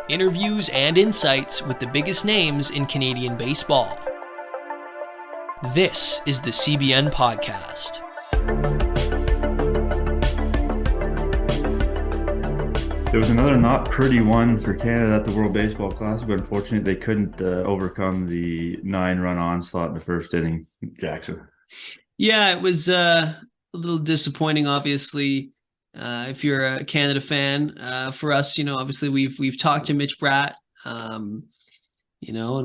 Interviews and insights with the biggest names in Canadian baseball. This is the CBN Podcast. There was another not pretty one for Canada at the World Baseball Classic, but unfortunately they couldn't overcome the 9-run onslaught in the first inning. Jackson. Yeah, it was a little disappointing, obviously. If you're a Canada fan, for us, obviously we've talked to Mitch Bratt, and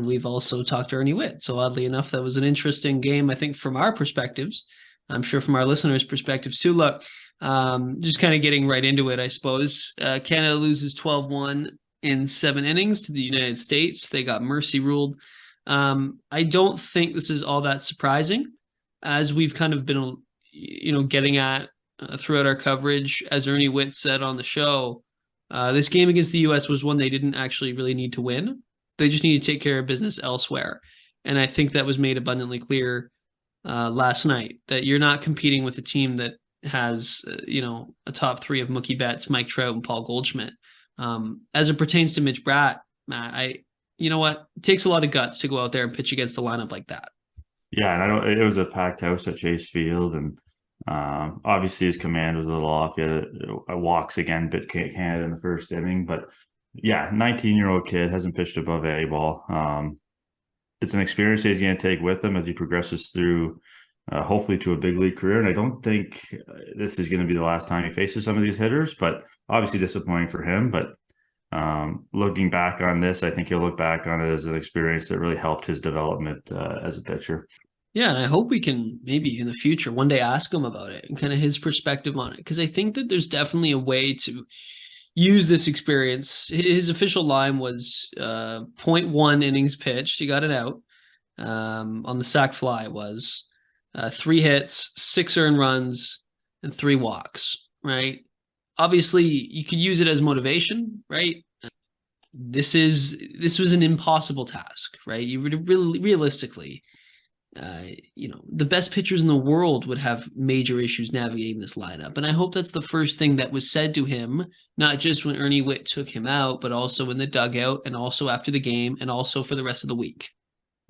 we've also talked to Ernie Whitt. So oddly enough, that was an interesting game, I think, from our perspectives. I'm sure from our listeners' perspectives too. Look, just kind of getting right into it, I suppose. Canada loses 12-1 in 7 innings to the United States. They got mercy ruled. I don't think this is all that surprising, as we've kind of been, getting at throughout our coverage. As Ernie Whitt said on the show, this game against the U.S. was one they didn't actually really need to win. They just need to take care of business elsewhere. And I think that was made abundantly clear last night, that you're not competing with a team that has, a top 3 of Mookie Betts, Mike Trout, and Paul Goldschmidt. As it pertains to Mitch Bratt, Matt, you know what? It takes a lot of guts to go out there and pitch against a lineup like that. Yeah, and it was a packed house at Chase Field, and obviously his command was a little off. He had a walks again, bit Canada in the first inning, but yeah, 19-year-old kid, hasn't pitched above A ball. It's an experience he's going to take with him as he progresses through, hopefully to a big league career. And I don't think this is going to be the last time he faces some of these hitters, but obviously disappointing for him. But looking back on this, I think he'll look back on it as an experience that really helped his development as a pitcher. Yeah, and I hope we can maybe in the future one day ask him about it and kind of his perspective on it, because I think that there's definitely a way to use this experience. His official line was 0.1 innings pitched. He got it out on the sac fly. It was 3 hits, 6 earned runs, and 3 walks, right? Obviously, you could use it as motivation, right? This was an impossible task, right? You would really realistically, the best pitchers in the world would have major issues navigating this lineup. And I hope that's the first thing that was said to him, not just when Ernie Whitt took him out, but also in the dugout and also after the game and also for the rest of the week.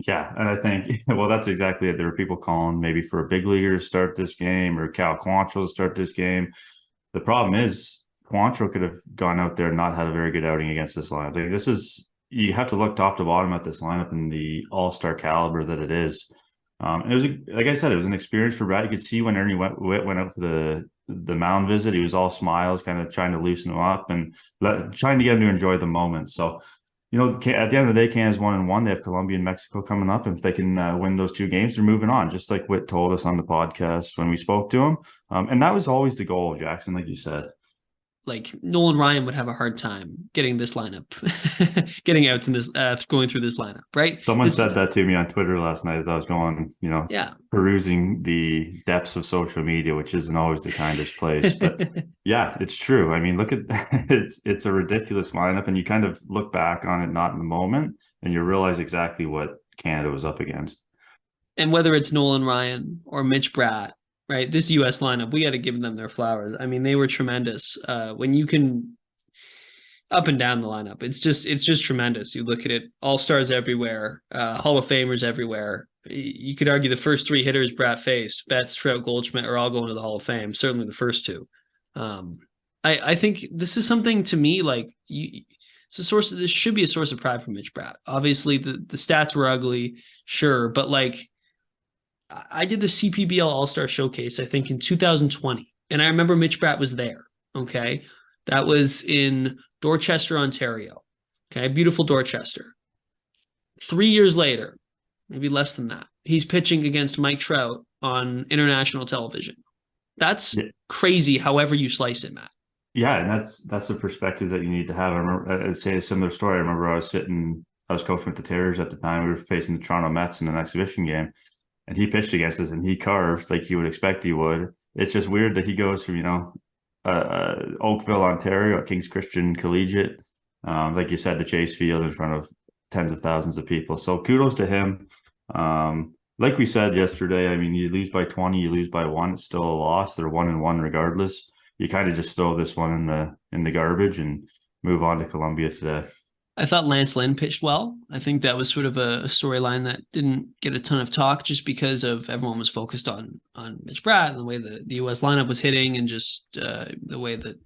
Yeah, and I think, well, that's exactly it. There were people calling maybe for a big leaguer to start this game or Cal Quantrill to start this game. The problem is Quantrill could have gone out there and not had a very good outing against this lineup. Like, you have to look top to bottom at this lineup and the all-star caliber that it is. It was, like I said, it was an experience for Brad. You could see when Ernie went out for the mound visit, he was all smiles, kind of trying to loosen him up and trying to get him to enjoy the moment. So, at the end of the day, Canada's 1-1. They have Colombia and Mexico coming up. And if they can win those 2 games, they're moving on, just like Whit told us on the podcast when we spoke to him. And that was always the goal, Jackson, like you said. Like Nolan Ryan would have a hard time getting this lineup, getting out in this, going through this lineup, right? Someone said that to me on Twitter last night as I was going, perusing the depths of social media, which isn't always the kindest place. But yeah, it's true. I mean, look at it's a ridiculous lineup, and you kind of look back on it, not in the moment, and you realize exactly what Canada was up against. And whether it's Nolan Ryan or Mitch Bratt, right, this U.S. lineup, we got to give them their flowers. I mean, they were tremendous. When you can up and down the lineup, it's just tremendous. You look at it, all-stars everywhere, Hall of Famers everywhere. You could argue the first 3 hitters Bratt faced, Betts, Trout, Goldschmidt, are all going to the Hall of Fame. Certainly the first 2. I think this is something, to me, like this should be a source of pride for Mitch Bratt. Obviously, the stats were ugly, sure, but like, I did the CPBL All-Star Showcase, I think, in 2020. And I remember Mitch Bratt was there, okay? That was in Dorchester, Ontario. Okay, beautiful Dorchester. 3 years later, maybe less than that, he's pitching against Mike Trout on international television. That's crazy, however you slice it, Matt. Yeah, and that's the perspective that you need to have. I remember, I'd say a similar story. I remember I was coaching with the Terriers at the time. We were facing the Toronto Mets in an exhibition game. And he pitched against us, and he carved like you would expect he would. It's just weird that he goes from, Oakville, Ontario, at King's Christian Collegiate, like you said, to Chase Field in front of tens of thousands of people. So kudos to him. Like we said yesterday, I mean, you lose by 20, you lose by 1, it's still a loss. They're 1-1 regardless. You kind of just throw this one in the garbage and move on to Colombia today. I thought Lance Lynn pitched well. I think that was sort of a storyline that didn't get a ton of talk just because of everyone was focused on Mitch Bratt and the way the U.S. lineup was hitting, and just the way that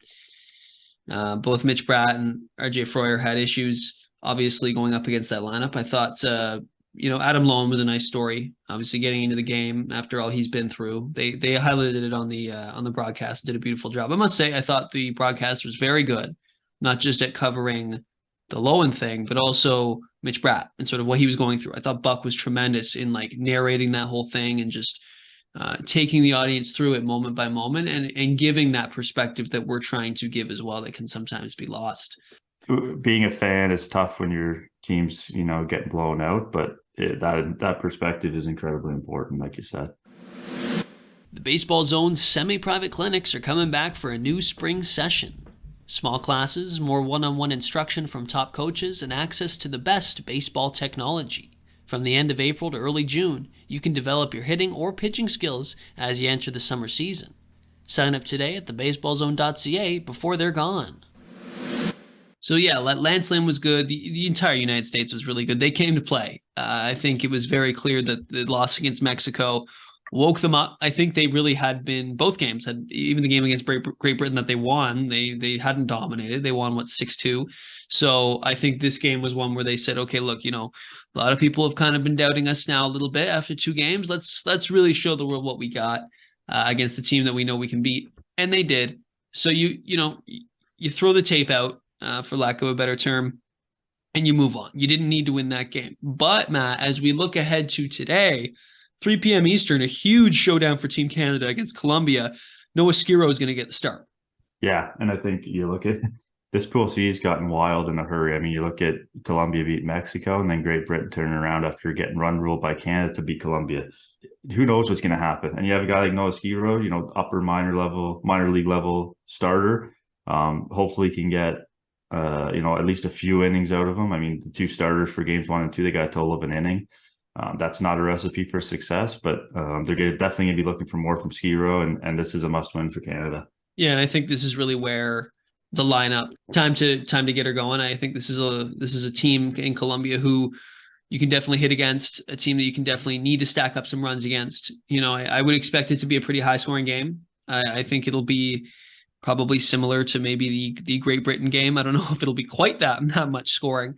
both Mitch Bratt and RJ Freuer had issues, obviously, going up against that lineup. I thought, Adam Lowen was a nice story, obviously getting into the game after all he's been through. They highlighted it on the broadcast, did a beautiful job. I must say, I thought the broadcast was very good, not just at covering the Lowen thing, but also Mitch Bratt and sort of what he was going through. I thought Buck was tremendous in like narrating that whole thing and just taking the audience through it moment by moment, and giving that perspective that we're trying to give as well, that can sometimes be lost. Being a fan is tough when your team's, getting blown out, but that perspective is incredibly important, like you said. The Baseball Zone's semi-private clinics are coming back for a new spring session. Small classes, more one-on-one instruction from top coaches, and access to the best baseball technology. From the end of April to early June, you can develop your hitting or pitching skills as you enter the summer season. Sign up today at thebaseballzone.ca before they're gone. So yeah, Lance Lynn was good. The entire United States was really good. They came to play. I think it was very clear that the loss against Mexico woke them up. I think they really had been, both games, even the game against Great Britain that they won, they hadn't dominated. They won 6-2. So I think this game was one where they said, okay, look, a lot of people have kind of been doubting us now a little bit after 2 games. Let's really show the world what we got against the team that we know we can beat. And they did. So you throw the tape out, for lack of a better term, and you move on. You didn't need to win that game. But Matt, as we look ahead to today, 3 p.m. Eastern, a huge showdown for Team Canada against Colombia. Noah Skiro is going to get the start. Yeah, and I think you look at this Pool C has gotten wild in a hurry. I mean, you look at Colombia beat Mexico, and then Great Britain turning around after getting run ruled by Canada to beat Colombia. Who knows what's going to happen? And you have a guy like Noah Skiro, upper minor league level starter. Hopefully can get at least a few innings out of him. I mean, the 2 starters for games 1 and 2, they got a total of an inning. That's not a recipe for success, but they're definitely going to be looking for more from Skiro, and this is a must-win for Canada. Yeah, and I think this is really where the lineup time to get her going. I think this is a team in Colombia who you can definitely hit against, a team that you can definitely need to stack up some runs against. I would expect it to be a pretty high-scoring game. I think it'll be probably similar to maybe the Great Britain game. I don't know if it'll be quite that much scoring.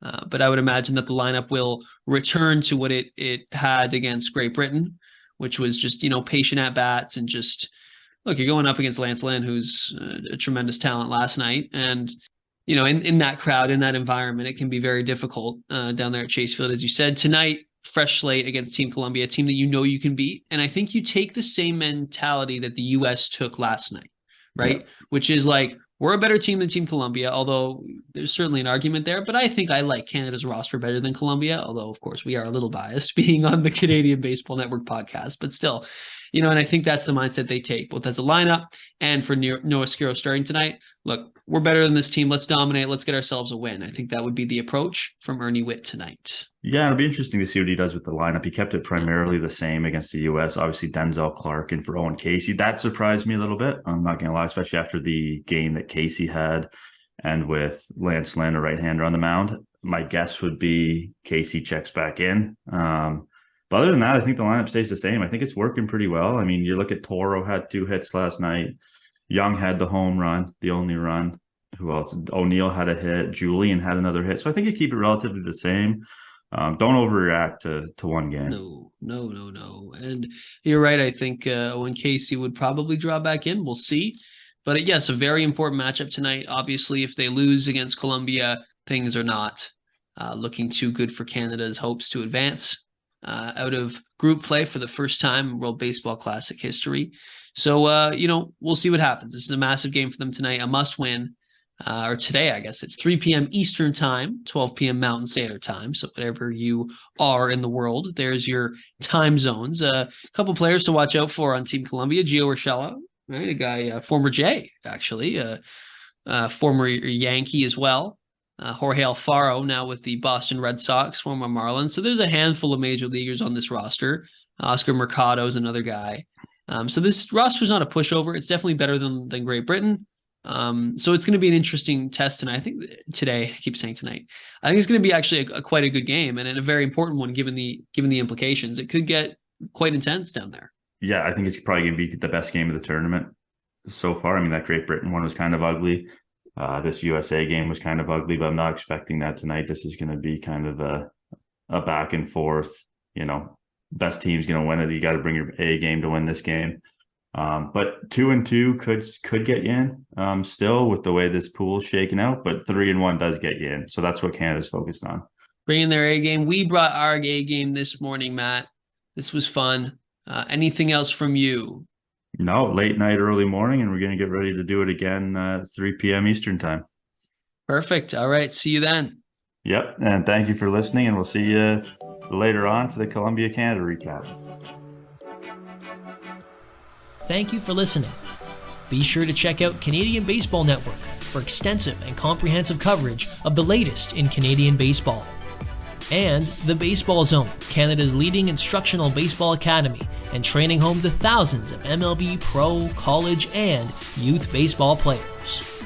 But I would imagine that the lineup will return to what it had against Great Britain, which was just, patient at bats and just, look, you're going up against Lance Lynn, who's a tremendous talent last night. And, in that crowd, in that environment, it can be very difficult down there at Chase Field. As you said, tonight, fresh slate against Team Colombia, a team that you can beat. And I think you take the same mentality that the U.S. took last night, right? Yeah. Which is like, we're a better team than Team Colombia, although there's certainly an argument there. But I think I like Canada's roster better than Colombia, although, of course, we are a little biased being on the Canadian Baseball Network podcast. But still, and I think that's the mindset they take, both as a lineup and for Noah Skiro starting tonight. Look, we're better than this team. Let's dominate. Let's get ourselves a win. I think that would be the approach from Ernie Witt tonight. Yeah, it'll be interesting to see what he does with the lineup. He kept it primarily the same against the U.S. Obviously, Denzel Clark and for Owen Casey. That surprised me a little bit. I'm not going to lie, especially after the game that Casey had and with Lance Lynn, a right-hander on the mound. My guess would be Casey checks back in. But other than that, I think the lineup stays the same. I think it's working pretty well. I mean, you look at Toro had 2 hits last night. Young had the home run, the only run. Who else? O'Neill had a hit. Julian had another hit. So I think you keep it relatively the same. Don't overreact to one game. No. And you're right. I think Owen Casey would probably draw back in. We'll see. But yes, a very important matchup tonight. Obviously, if they lose against Colombia, things are not looking too good for Canada's hopes to advance out of group play for the first time in World Baseball Classic history. So, we'll see what happens. This is a massive game for them tonight, a must win. Or today, I guess it's 3 p.m. Eastern time, 12 p.m. Mountain Standard Time. So whatever you are in the world, there's your time zones. A couple players to watch out for on Team Colombia. Gio Urshela, right? A guy, former Jay, actually, former Yankee as well. Jorge Alfaro, now with the Boston Red Sox, former Marlins. So there's a handful of major leaguers on this roster. Oscar Mercado is another guy. So this roster is not a pushover. It's definitely better than Great Britain. So it's going to be an interesting test tonight. I think today, I keep saying tonight. I think it's going to be actually quite a good game and a very important one given the implications. It could get quite intense down there. Yeah, I think it's probably going to be the best game of the tournament so far. I mean, that Great Britain one was kind of ugly. This USA game was kind of ugly, but I'm not expecting that tonight. This is going to be kind of a back and forth, best team's going to win it. You got to bring your A game to win this game. But 2-2 could get you in still with the way this pool's shaking out, but 3-1 does get you in. So that's what Canada's focused on. Bringing their A game. We brought our A game this morning, Matt. This was fun. Anything else from you? No, late night, early morning, and we're going to get ready to do it again 3 p.m. Eastern time. Perfect. All right. See you then. Yep. And thank you for listening, and we'll see you later on for the Colombia-Canada recap. Thank you for listening. Be sure to check out Canadian Baseball Network for extensive and comprehensive coverage of the latest in Canadian baseball. And the Baseball Zone, Canada's leading instructional baseball academy and training home to thousands of MLB pro, college, and youth baseball players.